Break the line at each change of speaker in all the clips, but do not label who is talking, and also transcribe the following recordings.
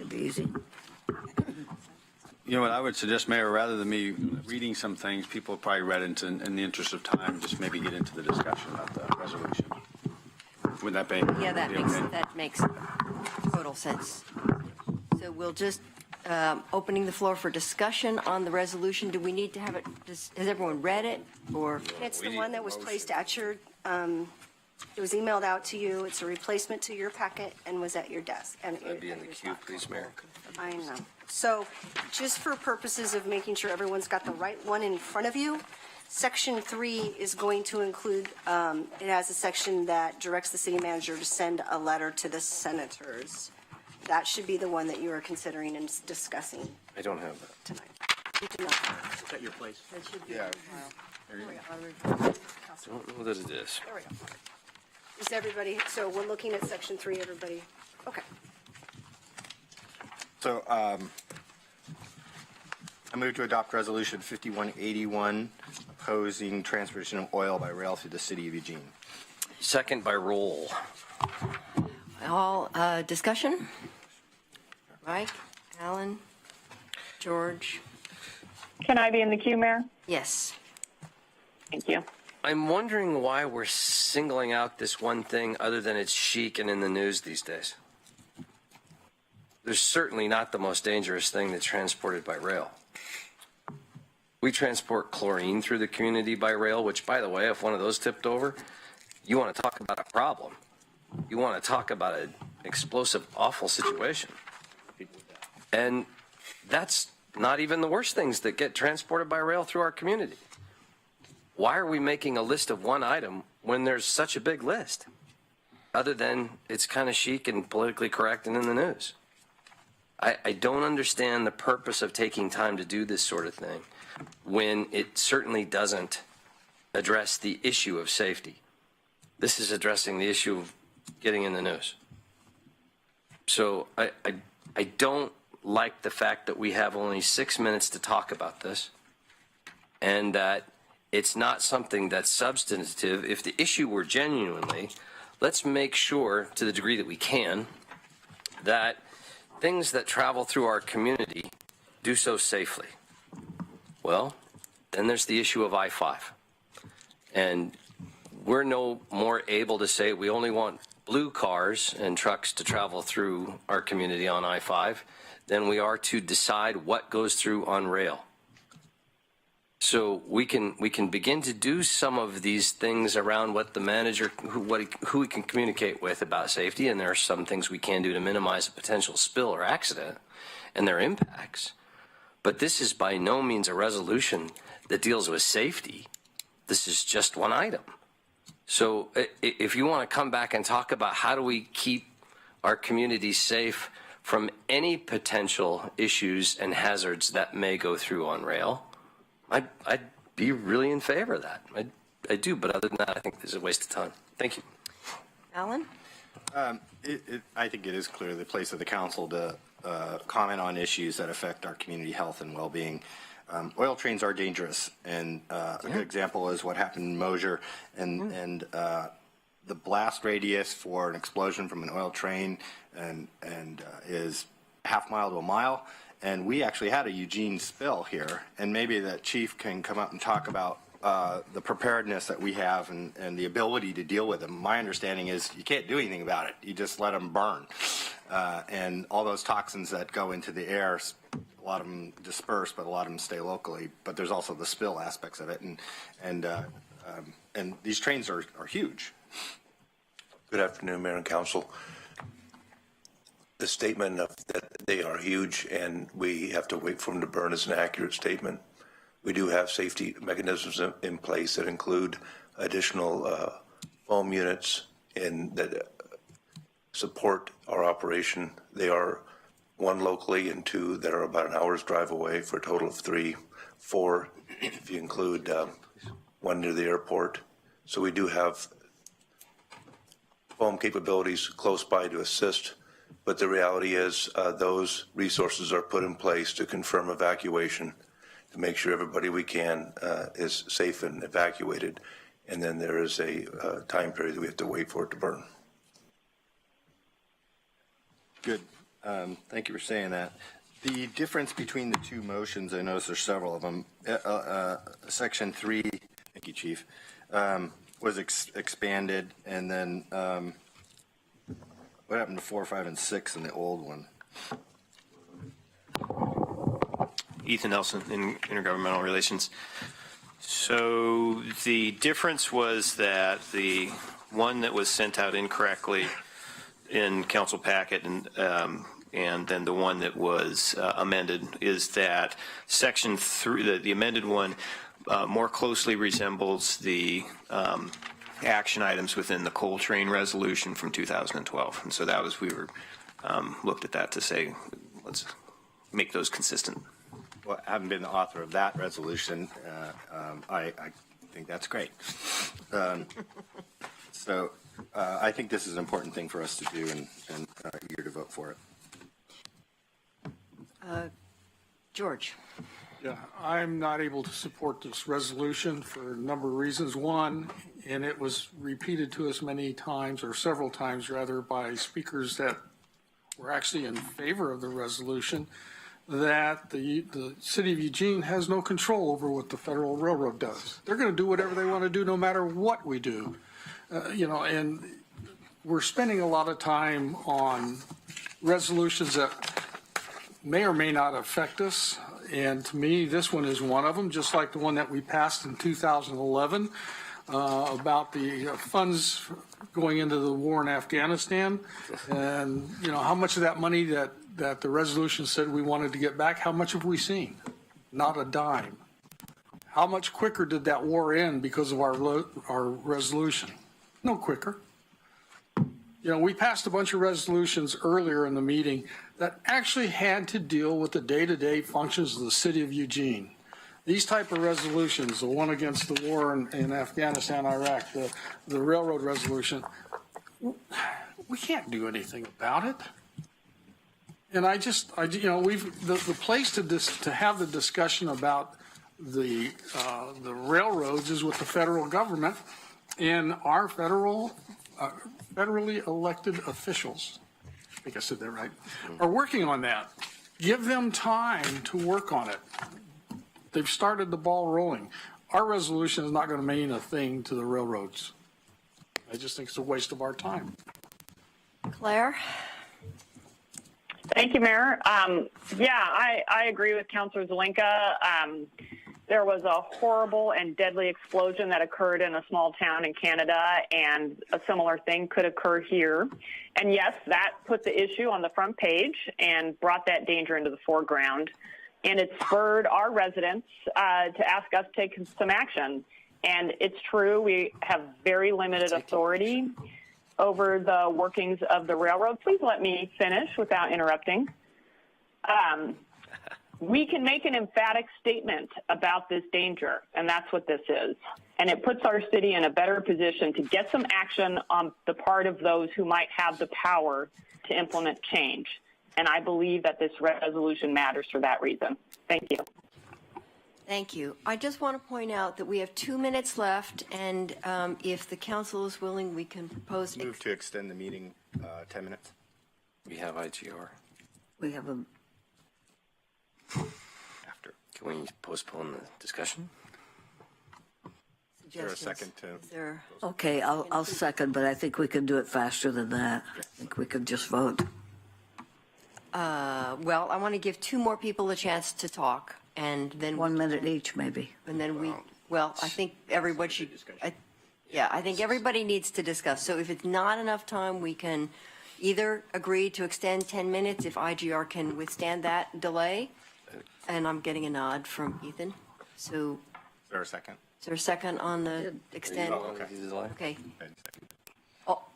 Should be easy.
You know what I would suggest, Mayor, rather than me reading some things, people probably read into, in the interest of time, just maybe get into the discussion about the resolution. Would that be?
Yeah, that
be
makes,
okay?
that makes total sense. So we'll just, opening the floor for discussion on the resolution. Do we need to have it, has everyone read it, or?
It's the one that was placed at your, it was emailed out to you. It's a replacement to your packet and was at your desk. And
That'd be in the queue, please, Mayor.
I know. So just for purposes of making sure everyone's got the right one in front of you, Section 3 is going to include, it has a section that directs the city manager to send a letter to the senators. That should be the one that you are considering and discussing
I don't have that.
tonight. You do not.
It's at your place.
That should be.
Yeah.
There we go.
I don't know that it is.
There we go. Is everybody, so we're looking at Section 3, everybody? Okay.
So I move to adopt Resolution 5181, opposing transportation of oil by rail through the city of Eugene.
Second by roll.
All, discussion? Mike, Alan, George?
Can I be in the queue, Mayor?
Yes.
Thank you.
I'm wondering why we're singling out this one thing other than it's chic and in the news these days. There's certainly not the most dangerous thing that's transported by rail. We transport chlorine through the community by rail, which, by the way, if one of those tipped over, you want to talk about a problem. You want to talk about an explosive, awful situation. And that's not even the worst things that get transported by rail through our community. Why are we making a list of one item when there's such a big list? Other than it's kind of chic and politically correct and in the news. I don't understand the purpose of taking time to do this sort of thing when it certainly doesn't address the issue of safety. This is addressing the issue of getting in the news. So I don't like the fact that we have only 6 minutes to talk about this and that it's not something that's substantive. If the issue were genuinely, let's make sure to the degree that we can that things that travel through our community do so safely. Well, then there's the issue of I-5. And we're no more able to say we only want blue cars and trucks to travel through our community on I-5 than we are to decide what goes through on rail. So we can begin to do some of these things around what the manager, who we can communicate with about safety, and there are some things we can do to minimize a potential spill or accident and their impacts. But this is by no means a resolution that deals with safety. This is just one item. So if you want to come back and talk about how do we keep our community safe from any potential issues and hazards that may go through on rail, I'd be really in favor of that. I do, but other than that, I think this is a waste of time. Thank you.
Alan?
I think it is clear the place of the council to comment on issues that affect our community health and well-being. Oil trains are dangerous, and a good example is what happened in Mosier, and the blast radius for an explosion from an oil train is half mile to a mile. And we actually had a Eugene spill here, and maybe the chief can come up and talk about the preparedness that we have and the ability to deal with them. My understanding is you can't do anything about it. You just let them burn. And all those toxins that go into the air, a lot of them disperse, but a lot of them stay locally. But there's also the spill aspects of it. And these trains are huge.
Good afternoon, Mayor and Council. The statement of that they are huge and we have to wait for them to burn is an accurate statement. We do have safety mechanisms in place that include additional foam units that support our operation. They are one locally and two that are about an hour's drive away for a total of 3, 4 if you include one near the airport. So we do have foam capabilities close by to assist. But the reality is those resources are put in place to confirm evacuation, to make sure everybody we can is safe and evacuated. And then there is a time period that we have to wait for it to burn.
Good. Thank you for saying that. The difference between the two motions, I noticed there's several of them. Section 3, thank you, Chief, was expanded, and then what happened to 4, 5, and 6 in the old one?
Ethan Nelson in Intergovernmental Relations. So the difference was that the one that was sent out incorrectly in council packet and then the one that was amended is that section 3, the amended one more closely resembles the action items within the coal train resolution from 2012. And so that was, we were looked at that to say, let's make those consistent.
Well, having been the author of that resolution, I think that's great. So I think this is an important thing for us to do, and eager to vote for it.
George.
Yeah, I'm not able to support this resolution for a number of reasons. One, and it was repeated to us many times, or several times rather, by speakers that were actually in favor of the resolution, that the city of Eugene has no control over what the Federal Railroad does. They're going to do whatever they want to do no matter what we do. And we're spending a lot of time on resolutions that may or may not affect us. And to me, this one is one of them, just like the one that we passed in 2011 about the funds going into the war in Afghanistan. And, how much of that money that the resolution said we wanted to get back, how much have we seen? Not a dime. How much quicker did that war end because of our resolution? No quicker. We passed a bunch of resolutions earlier in the meeting that actually had to deal with the day-to-day functions of the city of Eugene. These type of resolutions, the one against the war in Afghanistan, Iraq, the railroad resolution, we can't do anything about it. And the place to have the discussion about the railroads is with the federal government and our federally elected officials, I think I said that right, are working on that. Give them time to work on it. They've started the ball rolling. Our resolution is not going to mean a thing to the railroads. I just think it's a waste of our time.
Claire?
Thank you, Mayor. I agree with Councilor Zelinka. There was a horrible and deadly explosion that occurred in a small town in Canada, and a similar thing could occur here. And yes, that put the issue on the front page and brought that danger into the foreground. And it spurred our residents to ask us to take some action. And it's true, we have very limited authority over the workings of the railroad. Please let me finish without interrupting. We can make an emphatic statement about this danger, and that's what this is. And it puts our city in a better position to get some action on the part of those who might have the power to implement change. And I believe that this resolution matters for that reason. Thank you.
Thank you. I just want to point out that we have 2 minutes left, and if the council is willing, we can propose.
Move to extend the meeting 10 minutes.
We have IGR.
We have a.
After.
Can we postpone the discussion?
Is there a second to?
Okay, I'll second, but I think we can do it faster than that. I think we can just vote.
Well, I want to give 2 more people a chance to talk, and then
1 minute each, maybe.
And then I think everybody should. I think everybody needs to discuss. So if it's not enough time, we can either agree to extend 10 minutes if IGR can withstand that delay. And I'm getting a nod from Ethan. So
Is there a second?
is there a second on the extend?
okay.
Okay.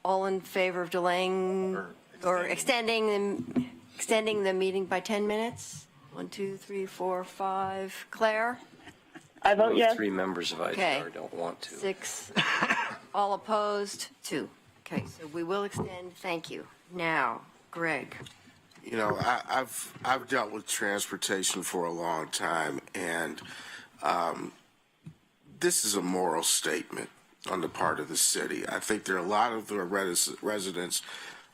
All in favor of delaying or extending the meeting by 10 minutes? 1, 2, 3, 4, 5. Claire?
I vote yes.
3 members of IGR
Okay.
don't want to.
6. All opposed? 2. Okay, so we will extend. Thank you. Now, Greg.
I've dealt with transportation for a long time, and this is a moral statement on the part of the city. I think there are a lot of the residents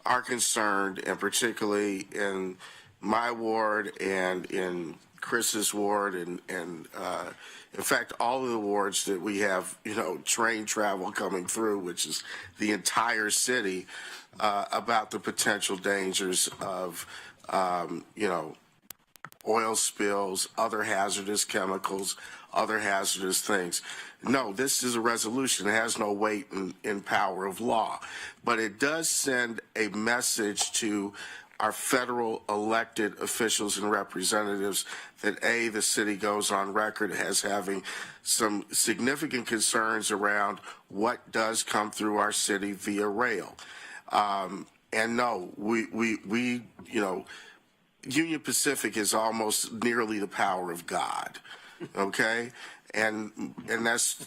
are concerned, and particularly in my ward and in Chris's ward, and in fact, all of the wards that we have, train travel coming through, which is the entire city, about the potential dangers of, oil spills, other hazardous chemicals, other hazardous things. No, this is a resolution. It has no weight in power of law, but it does send a message to our federal elected officials and representatives that the city goes on record as having some significant concerns around what does come through our city via rail. And no, we Union Pacific is almost nearly the power of God, okay? And that's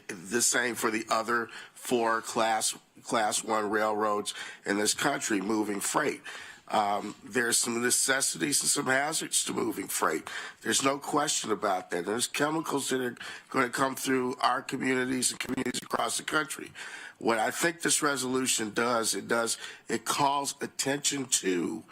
the same for the other 4 class 1 railroads in this country moving freight. There's some necessities and some hazards to moving freight. There's no question about that. There's chemicals that are going to come through our communities and communities across the country. What I think this resolution does, it calls attention to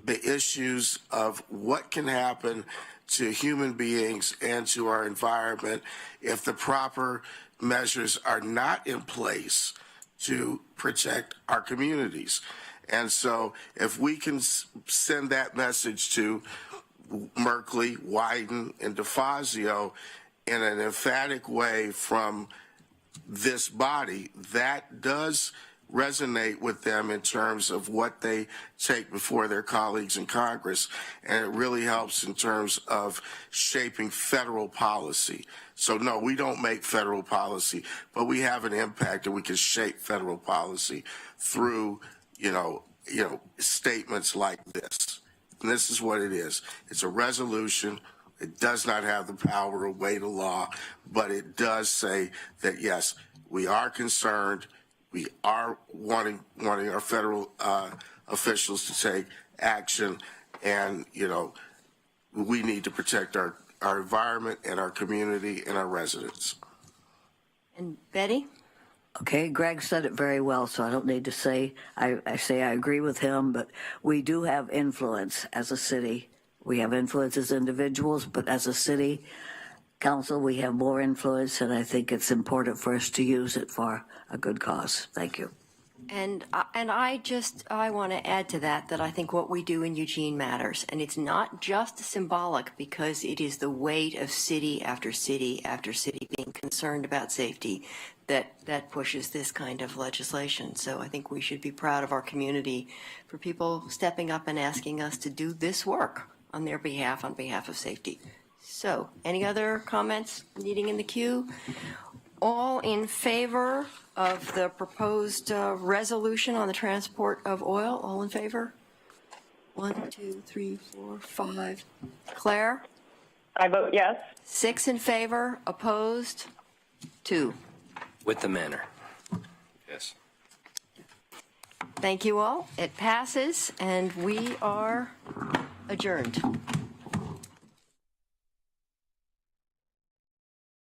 the issues of what can happen to human beings and to our environment if the proper measures are not in place to protect our communities. And so if we can send that message to Merkley, Wyden, and DeFazio in an emphatic way from this body, that does resonate with them in terms of what they take before their colleagues in Congress, and it really helps in terms of shaping federal policy. So no, we don't make federal policy, but we have an impact, and we can shape federal policy through, statements like this. And this is what it is. It's a resolution. It does not have the power or weight of law, but it does say that yes, we are concerned. We are wanting our federal officials to take action, and we need to protect our environment and our community and our residents.
And Betty?
Okay, Greg said it very well, so I don't need to say, I agree with him, but we do have influence as a city. We have influence as individuals, but as a city council, we have more influence, and I think it's important for us to use it for a good cause. Thank you.
And I want to add to that I think what we do in Eugene matters. And it's not just symbolic, because it is the weight of city after city after city being concerned about safety that pushes this kind of legislation. So I think we should be proud of our community for people stepping up and asking us to do this work on their behalf, on behalf of safety. So any other comments needing in the queue? All in favor of the proposed resolution on the transport of oil? All in favor? 1, 2, 3, 4, 5. Claire?
I vote yes.
6 in favor, opposed? 2.
With the manner.
Yes.
Thank you all. It passes, and we are adjourned.